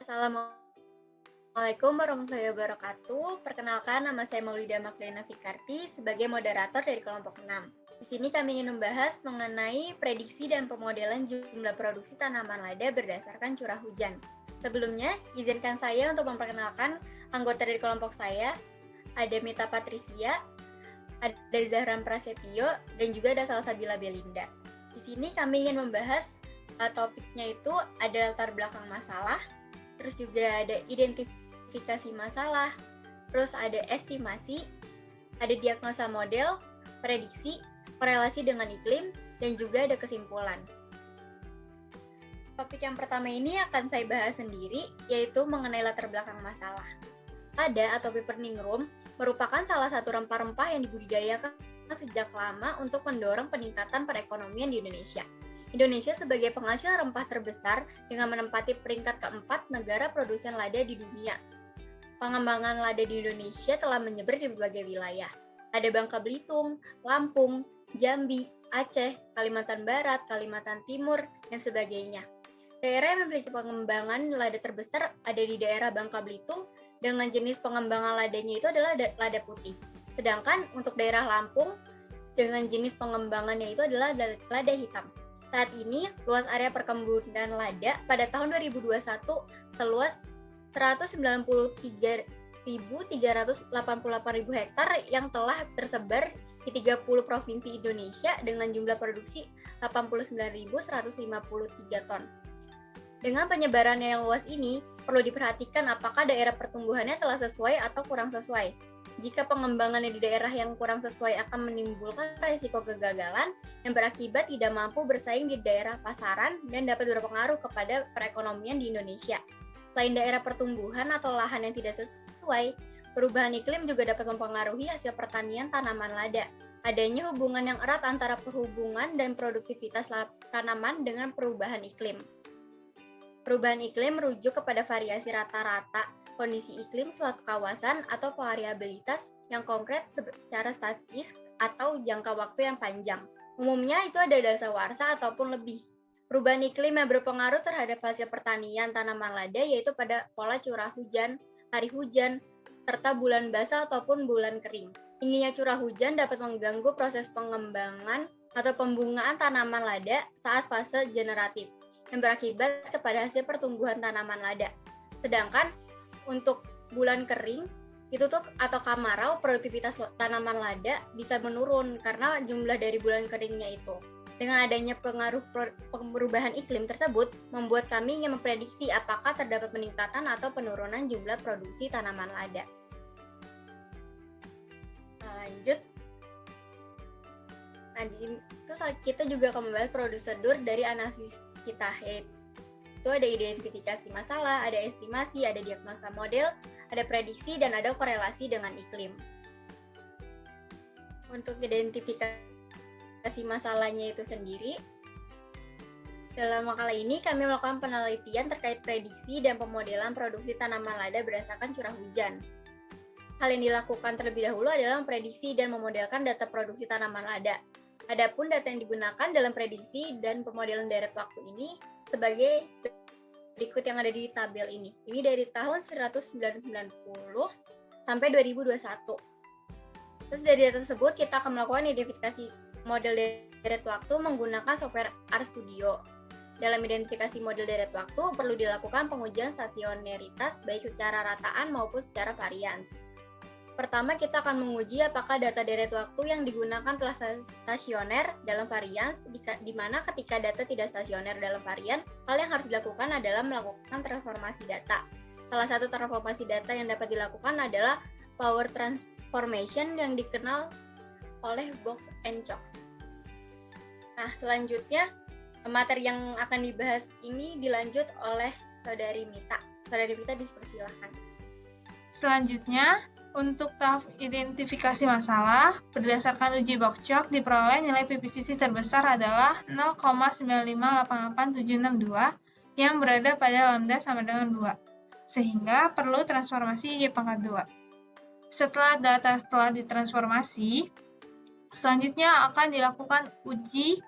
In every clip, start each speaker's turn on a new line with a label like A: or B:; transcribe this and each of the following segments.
A: Assalamualaikum warahmatullahi wabarakatuh. Perkenalkan, nama saya Maulida Magdalena Fikarti sebagai moderator dari kelompok 6. Di sini kami ingin membahas mengenai prediksi dan pemodelan jumlah produksi tanaman lada berdasarkan curah hujan. Sebelumnya, izinkan saya untuk memperkenalkan anggota dari kelompok saya. Ada Mita Patricia, ada Zahran Prasetyo, dan juga ada Salsabila Belinda. Di sini kami ingin membahas topiknya itu ada latar belakang masalah, terus juga ada identifikasi masalah, terus ada estimasi, ada diagnosa model, prediksi, korelasi dengan iklim, dan juga ada kesimpulan. Topik yang pertama ini akan saya bahas sendiri, yaitu mengenai latar belakang masalah. Lada atau Piperningrum merupakan salah satu rempah-rempah yang dibudidayakan sejak lama untuk mendorong peningkatan perekonomian di Indonesia. Indonesia sebagai penghasil rempah terbesar dengan menempati peringkat keempat negara produsen lada di dunia. Pengembangan lada di Indonesia telah menyebar di berbagai wilayah. Ada Bangka Belitung, Lampung, Jambi, Aceh, Kalimantan Barat, Kalimantan Timur, dan sebagainya. Daerah yang memiliki pengembangan lada terbesar ada di daerah Bangka Belitung dengan jenis pengembangan ladanya itu adalah lada putih. Sedangkan untuk daerah Lampung dengan jenis pengembangannya itu adalah lada hitam. Saat ini, luas area perkebunan lada pada tahun 2021 seluas 193.388.000 hektar yang telah tersebar di 30 provinsi Indonesia dengan jumlah produksi 89.153 ton. Dengan penyebarannya yang luas ini, perlu diperhatikan apakah daerah pertumbuhannya telah sesuai atau kurang sesuai. Jika pengembangannya di daerah yang kurang sesuai akan menimbulkan risiko kegagalan yang berakibat tidak mampu bersaing di daerah pasaran dan dapat berpengaruh kepada perekonomian di Indonesia. Selain daerah pertumbuhan atau lahan yang tidak sesuai, perubahan iklim juga dapat mempengaruhi hasil pertanian tanaman lada. Adanya hubungan yang erat antara perhubungan dan produktivitas tanaman dengan perubahan iklim. Perubahan iklim merujuk kepada variasi rata-rata kondisi iklim suatu kawasan atau variabilitas yang konkret secara statis atau jangka waktu yang panjang. Umumnya itu ada dasawarsa ataupun lebih. Perubahan iklim yang berpengaruh terhadap hasil pertanian tanaman lada yaitu pada pola curah hujan, hari hujan, serta bulan basah ataupun bulan kering. Tingginya curah hujan dapat mengganggu proses pengembangan atau pembungaan tanaman lada saat fase generatif, yang berakibat kepada hasil pertumbuhan tanaman lada. Sedangkan untuk bulan kering itu tuh atau kemarau, produktivitas tanaman lada bisa menurun karena jumlah dari bulan keringnya itu. Dengan adanya pengaruh perubahan iklim tersebut, membuat kami ingin memprediksi apakah terdapat peningkatan atau penurunan jumlah produksi tanaman lada. Lanjut. Terus kita juga akan membahas prosedur dari analisis kita, yaitu ada identifikasi masalah, ada estimasi, ada diagnosa model, ada prediksi, dan ada korelasi dengan iklim. Untuk identifikasi masalahnya itu sendiri, dalam makalah ini kami melakukan penelitian terkait prediksi dan pemodelan produksi tanaman lada berdasarkan curah hujan. Hal yang dilakukan terlebih dahulu adalah memprediksi dan memodelkan data produksi tanaman lada. Adapun data yang digunakan dalam prediksi dan pemodelan deret waktu ini sebagai berikut yang ada di tabel ini. Ini dari tahun 1990 sampai 2021. Terus dari data tersebut kita akan melakukan identifikasi model deret waktu menggunakan software RStudio. Dalam identifikasi model deret waktu perlu dilakukan pengujian stasioneritas baik secara rataan maupun secara varians. Pertama, kita akan menguji apakah data deret waktu yang digunakan telah stasioner dalam varians, di mana ketika data tidak stasioner dalam varian, hal yang harus dilakukan adalah melakukan transformasi data. Salah satu transformasi data yang dapat dilakukan adalah power transformation yang dikenal oleh Box and Cox. Nah, selanjutnya, materi yang akan dibahas ini dilanjut oleh Saudari Mita. Saudari Mita dipersilakan.
B: Selanjutnya, untuk tahap identifikasi masalah, berdasarkan uji Box-Cox diperoleh nilai PPCC terbesar adalah 0,9588762 yang berada pada lambda sama dengan 2, sehingga perlu transformasi Y pangkat 2. Setelah data telah ditransformasi, selanjutnya akan dilakukan uji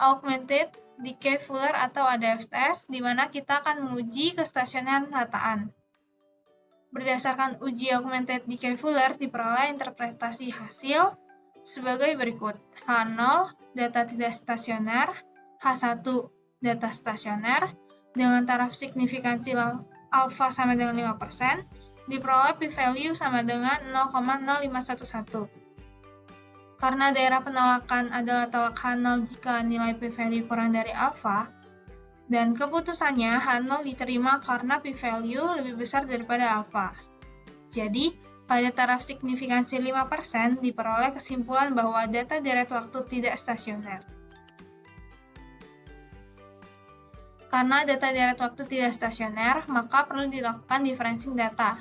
B: augmented decay Fuller atau ADF test, di mana kita akan menguji kestasioneran rataan. Berdasarkan uji augmented decay Fuller, diperoleh interpretasi hasil sebagai berikut. H0, data tidak stasioner, H1, data stasioner, dengan taraf signifikansi alfa sama dengan 5%, diperoleh p-value sama dengan 0,0511. Karena daerah penolakan adalah tolak H0 jika nilai p-value kurang dari alfa, dan keputusannya H0 diterima karena p-value lebih besar daripada alfa. Jadi, pada taraf signifikansi 5% diperoleh kesimpulan bahwa data deret waktu tidak stasioner. Karena data deret waktu tidak stasioner, maka perlu dilakukan differencing data.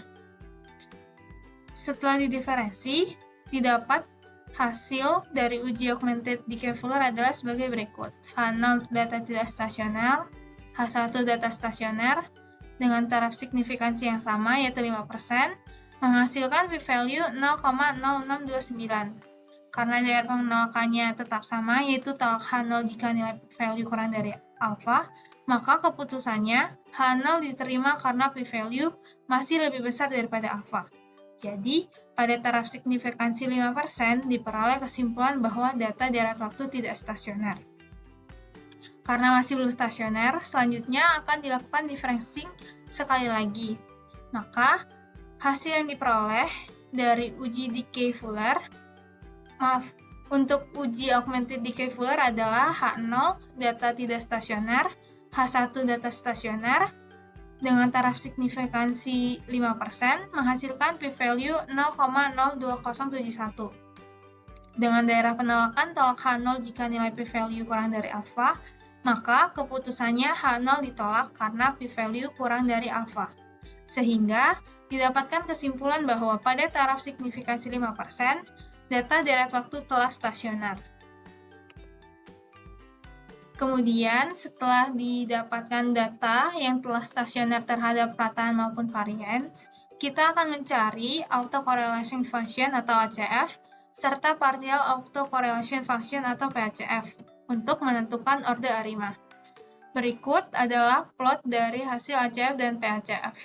B: Setelah didiferensi, didapat hasil dari uji augmented decay Fuller adalah sebagai berikut. H0 data tidak stasioner, H1 data stasioner, dengan taraf signifikansi yang sama yaitu 5%, menghasilkan p-value 0,0629. Karena daerah penolakannya tetap sama yaitu tolak H0 jika nilai p-value kurang dari alfa, maka keputusannya H0 diterima karena p-value masih lebih besar daripada alfa. Jadi, pada taraf signifikansi 5% diperoleh kesimpulan bahwa data deret waktu tidak stasioner. Karena masih belum stasioner, selanjutnya akan dilakukan differencing sekali lagi. Maka, hasil yang diperoleh dari uji decay Fuller, untuk uji augmented decay Fuller adalah H0, data tidak stasioner, H1 data stasioner, dengan taraf signifikansi 5%, menghasilkan p-value 0,02071. Dengan daerah penolakan tolak H0 jika nilai p-value kurang dari alfa, maka keputusannya H0 ditolak karena p-value kurang dari alfa. Sehingga didapatkan kesimpulan bahwa pada taraf signifikansi 5%, data deret waktu telah stasioner. Kemudian, setelah didapatkan data yang telah stasioner terhadap rataan maupun variance, kita akan mencari autocorrelation function atau ACF, serta partial autocorrelation function atau PACF, untuk menentukan orde ARIMA. Berikut adalah plot dari hasil ACF dan PACF.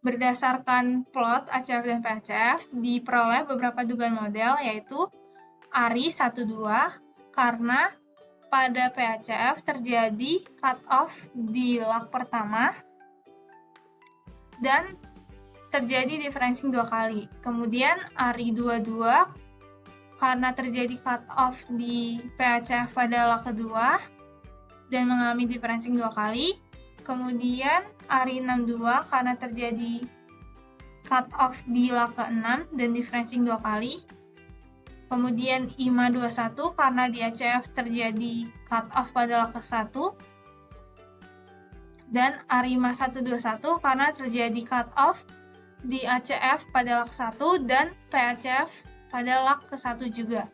B: Berdasarkan plot ACF dan PACF, diperoleh beberapa dugaan model, yaitu ARI 12, karena pada PACF terjadi cut-off di lag pertama dan terjadi differencing 2 kali. Kemudian ARI 22 karena terjadi cut-off di PACF pada lag kedua dan mengalami differencing 2 kali. Kemudian ARI 62 karena terjadi cut-off di lag ke-6 dan differencing 2 kali. Kemudian IMA 21 karena di ACF terjadi cut-off pada lag ke-1. Dan ARIMA 121 karena terjadi cut-off di ACF pada lag 1 dan PACF pada lag ke-1 juga.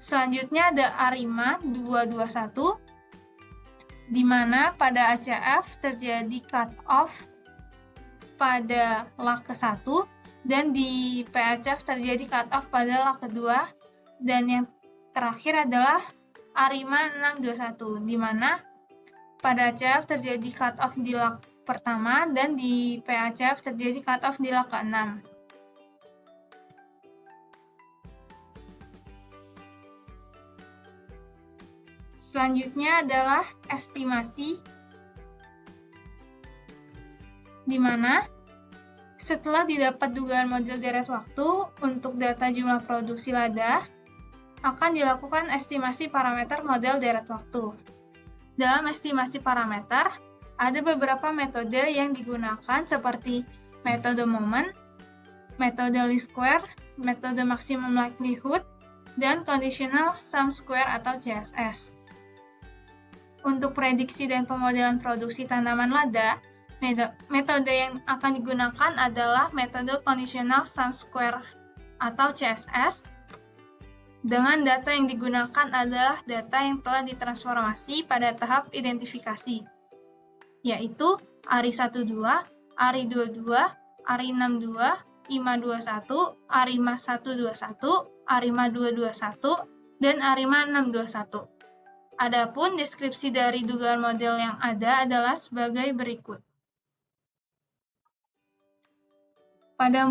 B: Selanjutnya ada ARIMA 221, di mana pada ACF terjadi cut-off pada lag ke-1, dan di PACF terjadi cut-off pada lag kedua, dan yang terakhir adalah ARIMA 621, di mana pada ACF terjadi cut-off di lag pertama, dan di PACF terjadi cut-off di lag ke-6. Selanjutnya adalah estimasi, di mana setelah didapat dugaan model deret waktu untuk data jumlah produksi lada, akan dilakukan estimasi parameter model deret waktu. Dalam estimasi parameter, ada beberapa metode yang digunakan seperti metode moment, metode least square, metode maximum likelihood, dan conditional sum square atau CSS. Untuk prediksi dan pemodelan produksi tanaman lada, metode yang akan digunakan adalah metode conditional sum square atau CSS. Dengan data yang digunakan adalah data yang telah ditransformasi pada tahap identifikasi, yaitu ARI 12, ARI 22, ARI 62, IMA 21, ARIMA 121, ARIMA 221, dan ARIMA 621. Adapun deskripsi dari dugaan model yang ada adalah sebagai berikut. Pada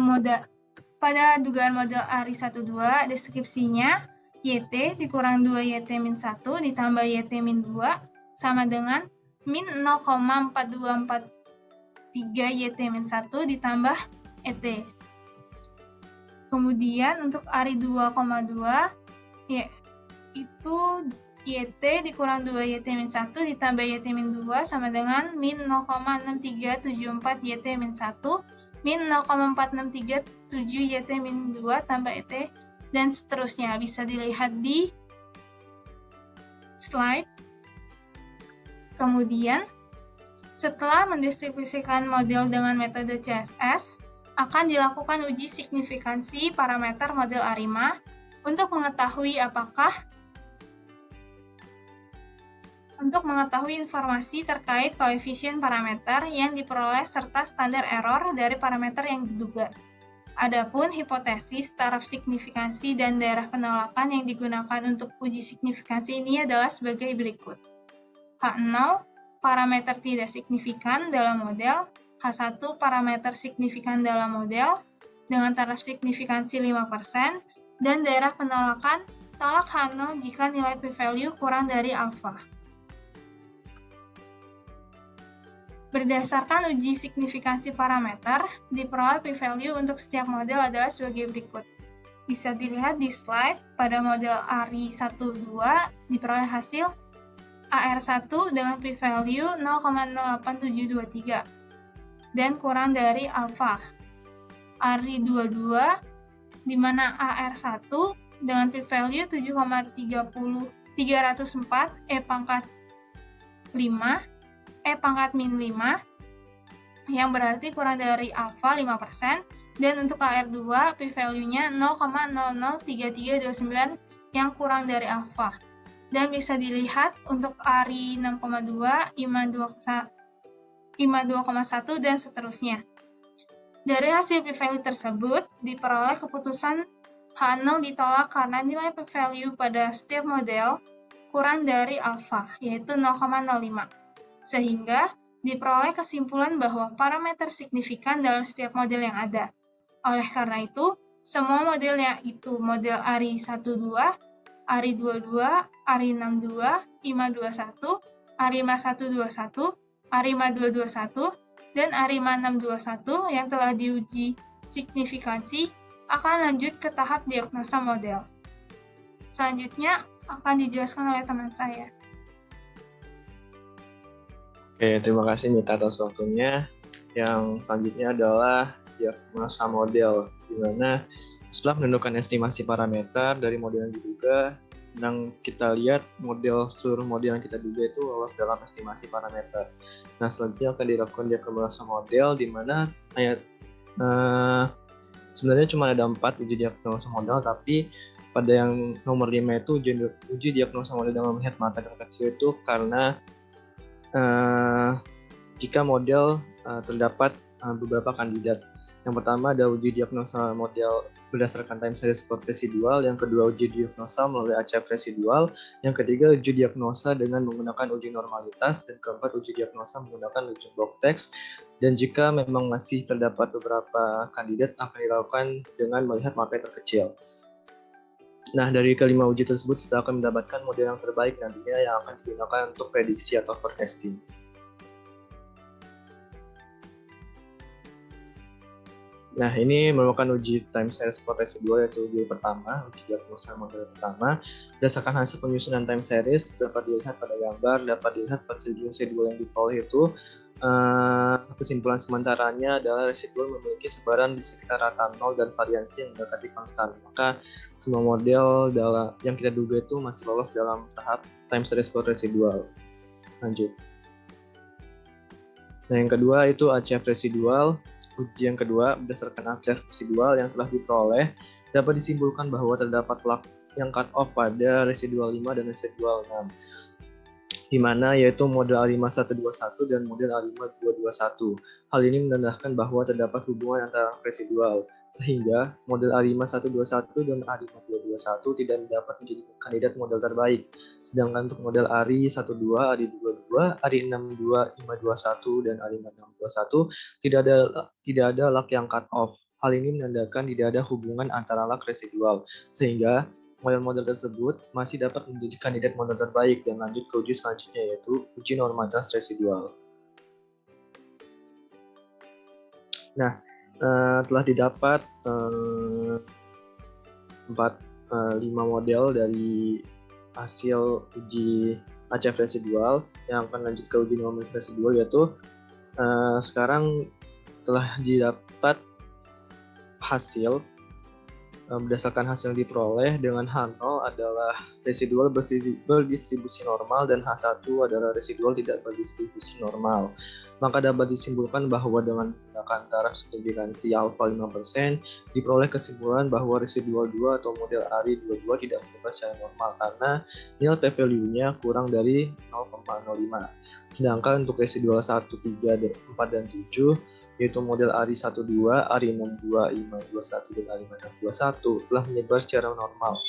B: dugaan model ARI12, deskripsinya YT dikurang 2YT-1 ditambah YT-2 sama dengan min 0,4243 YT-1 ditambah ET. Kemudian untuk ARI 2,2 yaitu YT dikurang 2YT-1 ditambah YT-2 sama dengan min 0,6374 YT-1 min 0,4637 YT-2 tambah ET, dan seterusnya. Bisa dilihat di slide. Kemudian, setelah mendistribusikan model dengan metode CSS, akan dilakukan uji signifikansi parameter model ARIMA untuk mengetahui informasi terkait koefisien parameter yang diperoleh serta standar error dari parameter yang diduga. Adapun hipotesis, taraf signifikansi, dan daerah penolakan yang digunakan untuk uji signifikansi ini adalah sebagai berikut. H0, parameter tidak signifikan dalam model. H1, parameter signifikan dalam model dengan taraf signifikansi 5%, dan daerah penolakan tolak H0 jika nilai p-value kurang dari alfa. Berdasarkan uji signifikansi parameter, diperoleh p-value untuk setiap model adalah sebagai berikut. Bisa dilihat di slide, pada model ARI12 diperoleh hasil AR1 dengan p-value 0,08723 dan kurang dari alfa. ARI22 di mana AR1 dengan p-value 7,304 E pangkat 5 yang berarti kurang dari alfa 5%, dan untuk AR2 p-value-nya 0,003329 yang kurang dari alfa. Dan bisa dilihat untuk ARI 6,2, IMA 2,1 dan seterusnya. Dari hasil p-value tersebut, diperoleh keputusan H0 ditolak karena nilai p-value pada setiap model kurang dari alfa, yaitu 0,05. Sehingga diperoleh kesimpulan bahwa parameter signifikan dalam setiap model yang ada. Oleh karena itu, semua model yaitu model ARI12, ARI22, ARI62, IMA21, ARIMA121, ARIMA221, dan ARIMA621 yang telah diuji signifikansi akan lanjut ke tahap diagnosa model. Selanjutnya akan dijelaskan oleh teman saya.
C: Oke, terima kasih Mita atas waktunya. Yang selanjutnya adalah diagnosa model, di mana setelah menentukan estimasi parameter dari model yang diduga, yang kita lihat seluruh model yang kita duga itu lolos dalam estimasi parameter. Nah, selanjutnya akan dilakukan diagnosa model, di mana sebenarnya cuma ada 4 uji diagnosa model, tapi pada yang nomor 5 itu uji diagnosa model dengan melihat mata kecil itu karena jika model terdapat beberapa kandidat. Yang pertama ada uji diagnosa model berdasarkan time series plot residual, yang kedua uji diagnosa melalui ACF residual, yang ketiga uji diagnosa dengan menggunakan uji normalitas, dan keempat uji diagnosa menggunakan uji block text. Dan jika memang masih terdapat beberapa kandidat akan dilakukan dengan melihat mata terkecil. Nah, dari kelima uji tersebut kita akan mendapatkan model yang terbaik nantinya yang akan digunakan untuk prediksi atau forecasting. Nah, ini merupakan uji time series plot residual, yaitu uji pertama, uji diagnosa model pertama. Berdasarkan hasil penyusunan time series, dapat dilihat pada gambar, dapat dilihat pada residual yang diperoleh itu, kesimpulan sementaranya adalah residual memiliki sebaran di sekitar rata 0 dan variansi yang mendekati konstan. Maka semua model yang kita duga itu masih lolos dalam tahap time series plot residual. Lanjut. Nah, yang kedua itu ACF residual. Uji yang kedua, berdasarkan ACF residual yang telah diperoleh, dapat disimpulkan bahwa terdapat yang cut off pada residual 5 dan residual 6. Di mana yaitu model ARIMA 121 dan model ARIMA 221. Hal ini menandakan bahwa terdapat hubungan antara residual, sehingga model ARIMA 121 dan ARIMA 221 tidak dapat menjadi kandidat model terbaik. Sedangkan untuk model ARI 12, ARI 22, ARI 62, IMA 21, dan ARIMA 621 tidak ada lak yang cut off. Hal ini menandakan tidak ada hubungan antara lak residual, sehingga model-model tersebut masih dapat menjadi kandidat model terbaik dan lanjut ke uji selanjutnya, yaitu uji normalitas residual. Nah, telah didapat 5 model dari hasil uji ACF residual yang akan lanjut ke uji normalitas residual, yaitu sekarang telah didapat hasil berdasarkan hasil yang diperoleh dengan H0 adalah residual berdistribusi normal dan H1 adalah residual tidak berdistribusi normal. Maka dapat disimpulkan bahwa dengan menggunakan taraf signifikansi alfa 5%, diperoleh kesimpulan bahwa residual 2 atau model ARI 22 tidak menyebar secara normal karena nilai p-value-nya kurang dari 0,05. Sedangkan untuk residual 1, 3, 4, dan 7, yaitu model ARI 12, ARI 62, IMA 21, dan ARI 621 telah menyebar secara normal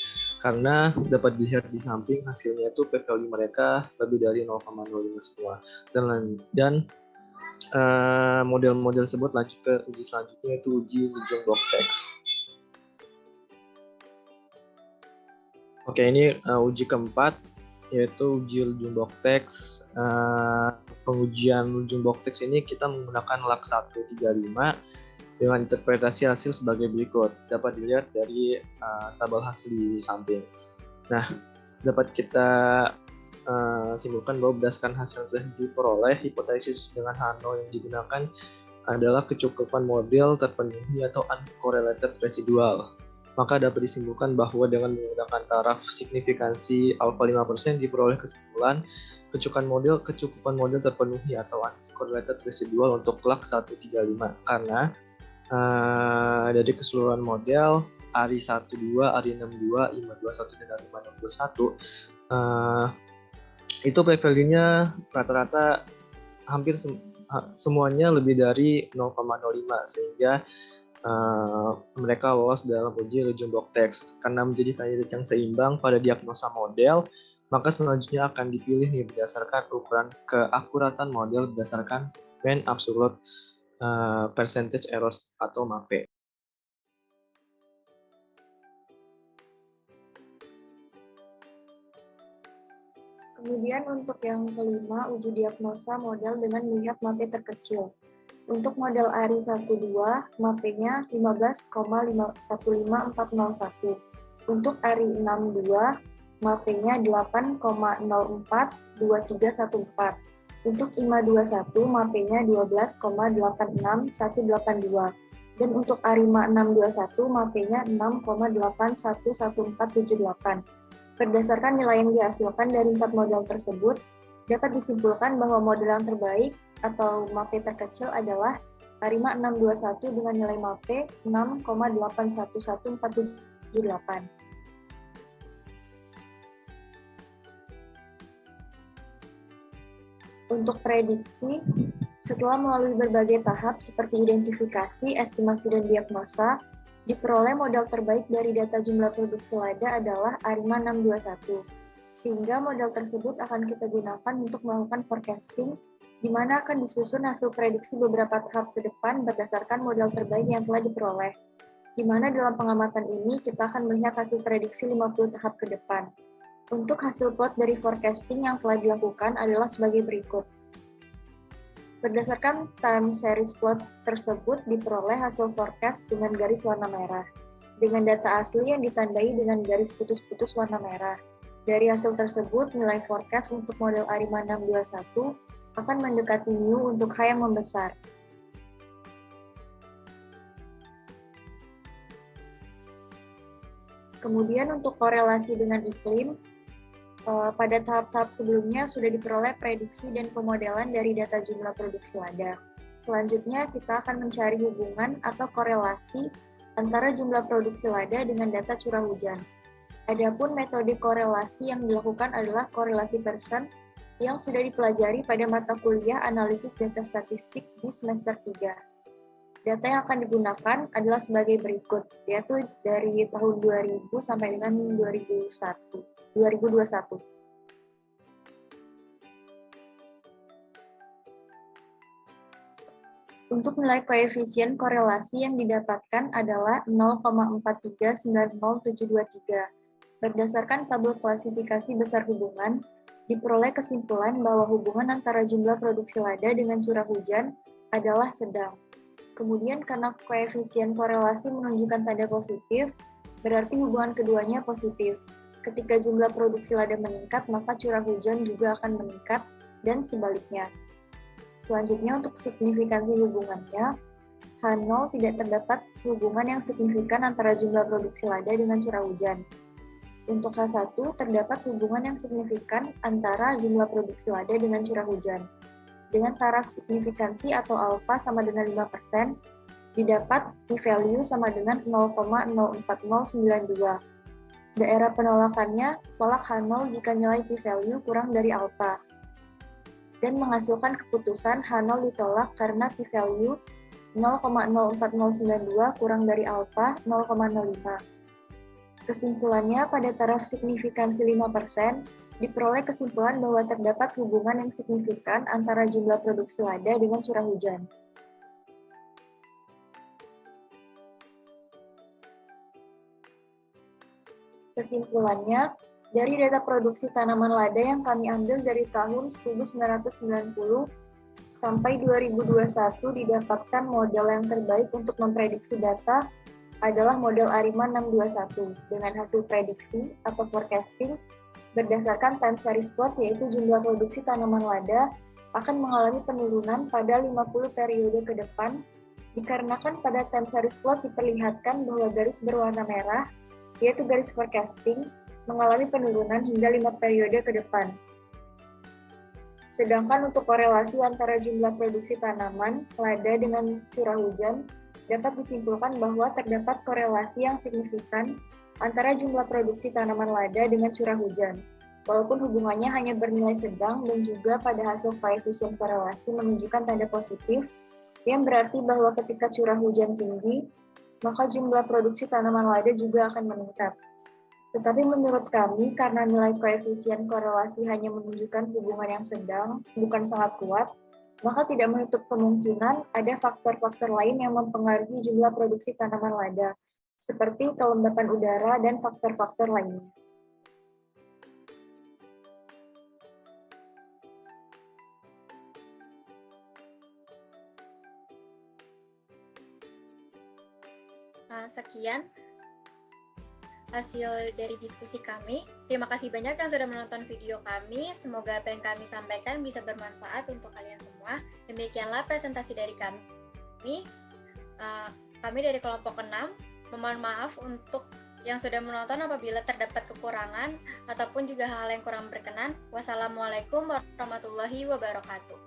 C: karena dapat dilihat di samping hasilnya itu p-value mereka lebih dari 0,05 semua. Dan model-model tersebut lanjut ke uji selanjutnya, yaitu uji Ljung-Boktex. Oke, ini uji keempat, yaitu uji Ljung-Boktex. Pengujian Ljung-Boktex ini kita menggunakan lak 135 dengan interpretasi hasil sebagai berikut. Dapat dilihat dari tabel hasil di samping. Nah, dapat kita simpulkan bahwa berdasarkan hasil yang telah diperoleh, hipotesis dengan H0 yang digunakan adalah kecukupan model terpenuhi atau uncorrelated residual. Maka dapat disimpulkan bahwa dengan menggunakan taraf signifikansi alfa 5% diperoleh kesimpulan kecukupan model terpenuhi atau uncorrelated residual untuk lak 135 karena dari keseluruhan model ARI 12, ARI 62, IMA 21, dan ARI 621 itu p-value-nya rata-rata hampir semuanya lebih dari 0,05 sehingga mereka lolos dalam uji Ljung-Boktex. Karena menjadi kandidat yang seimbang pada diagnosa model, maka selanjutnya akan dipilih nih berdasarkan ukuran keakuratan model berdasarkan mean absolute percentage errors atau MAPE.
A: Kemudian untuk yang kelima, uji diagnosa model dengan melihat MAPE terkecil. Untuk model ARI 12, MAPE-nya 15,15401. Untuk ARI 62, MAPE-nya 8,042314. Untuk IMA 21, MAPE-nya 12,86182. Dan untuk ARIMA 621, MAPE-nya 6,811478. Berdasarkan nilai yang dihasilkan dari 4 model tersebut, dapat disimpulkan bahwa model yang terbaik atau MAPE terkecil adalah ARIMA 621 dengan nilai MAPE 6,811478. Untuk prediksi, setelah melalui berbagai tahap seperti identifikasi, estimasi, dan diagnosa, diperoleh model terbaik dari data jumlah produksi lada adalah ARIMA 621. Sehingga model tersebut akan kita gunakan untuk melakukan forecasting, di mana akan disusun hasil prediksi beberapa tahap ke depan berdasarkan model terbaik yang telah diperoleh. Di mana dalam pengamatan ini kita akan melihat hasil prediksi 50 tahap ke depan. Untuk hasil plot dari forecasting yang telah dilakukan adalah sebagai berikut. Berdasarkan time series plot tersebut diperoleh hasil forecast dengan garis warna merah, dengan data asli yang ditandai dengan garis putus-putus warna merah. Dari hasil tersebut, nilai forecast untuk model ARIMA 621 akan mendekati mu untuk H yang membesar. Kemudian untuk korelasi dengan iklim, pada tahap-tahap sebelumnya sudah diperoleh prediksi dan pemodelan dari data jumlah produksi lada. Selanjutnya, kita akan mencari hubungan atau korelasi antara jumlah produksi lada dengan data curah hujan. Adapun metode korelasi yang dilakukan adalah korelasi Pearson yang sudah dipelajari pada mata kuliah analisis data statistik di semester 3.
D: Data yang akan digunakan adalah sebagai berikut, yaitu dari tahun 2000 sampai dengan 2021. Untuk nilai koefisien korelasi yang didapatkan adalah 0,4390723. Berdasarkan tabel klasifikasi besar hubungan, diperoleh kesimpulan bahwa hubungan antara jumlah produksi lada dengan curah hujan adalah sedang. Kemudian karena koefisien korelasi menunjukkan tanda positif, berarti hubungan keduanya positif. Ketika jumlah produksi lada meningkat, maka curah hujan juga akan meningkat, dan sebaliknya. Selanjutnya untuk signifikansi hubungannya, H0 tidak terdapat hubungan yang signifikan antara jumlah produksi lada dengan curah hujan. Untuk H1 terdapat hubungan yang signifikan antara jumlah produksi lada dengan curah hujan. Dengan taraf signifikansi atau alfa sama dengan 5%, didapat p-value sama dengan 0,04092. Daerah penolakannya, tolak H0 jika nilai p-value kurang dari alfa. Dan menghasilkan keputusan H0 ditolak karena p-value 0,04092 kurang dari alfa 0,05. Kesimpulannya, pada taraf signifikansi 5%, diperoleh kesimpulan bahwa terdapat hubungan yang signifikan antara jumlah produksi lada dengan curah hujan. Kesimpulannya, dari data produksi tanaman lada yang kami ambil dari tahun 1990 sampai 2021 didapatkan model yang terbaik untuk memprediksi data adalah model ARIMAN 621 dengan hasil prediksi atau forecasting berdasarkan time series plot, yaitu jumlah produksi tanaman lada akan mengalami penurunan pada 50 periode ke depan dikarenakan pada time series plot diperlihatkan bahwa garis berwarna merah, yaitu garis forecasting, mengalami penurunan hingga 5 periode ke depan. Sedangkan untuk korelasi antara jumlah produksi tanaman lada dengan curah hujan, dapat disimpulkan bahwa terdapat korelasi yang signifikan antara jumlah produksi tanaman lada dengan curah hujan, walaupun hubungannya hanya bernilai sedang dan juga pada hasil koefisien korelasi menunjukkan tanda positif, yang berarti bahwa ketika curah hujan tinggi, maka jumlah produksi tanaman lada juga akan meningkat. Tetapi menurut kami, karena nilai koefisien korelasi hanya menunjukkan hubungan yang sedang, bukan sangat kuat, maka tidak menutup kemungkinan ada faktor-faktor lain yang mempengaruhi jumlah produksi tanaman lada, seperti kelembapan udara dan faktor-faktor lainnya.
A: Sekian hasil dari diskusi kami. Terima kasih banyak yang sudah menonton video kami. Semoga apa yang kami sampaikan bisa bermanfaat untuk kalian semua. Demikianlah presentasi dari kami. Kami dari kelompok 6 memohon maaf untuk yang sudah menonton apabila terdapat kekurangan ataupun juga hal-hal yang kurang berkenan. Wassalamualaikum warahmatullahi wabarakatuh.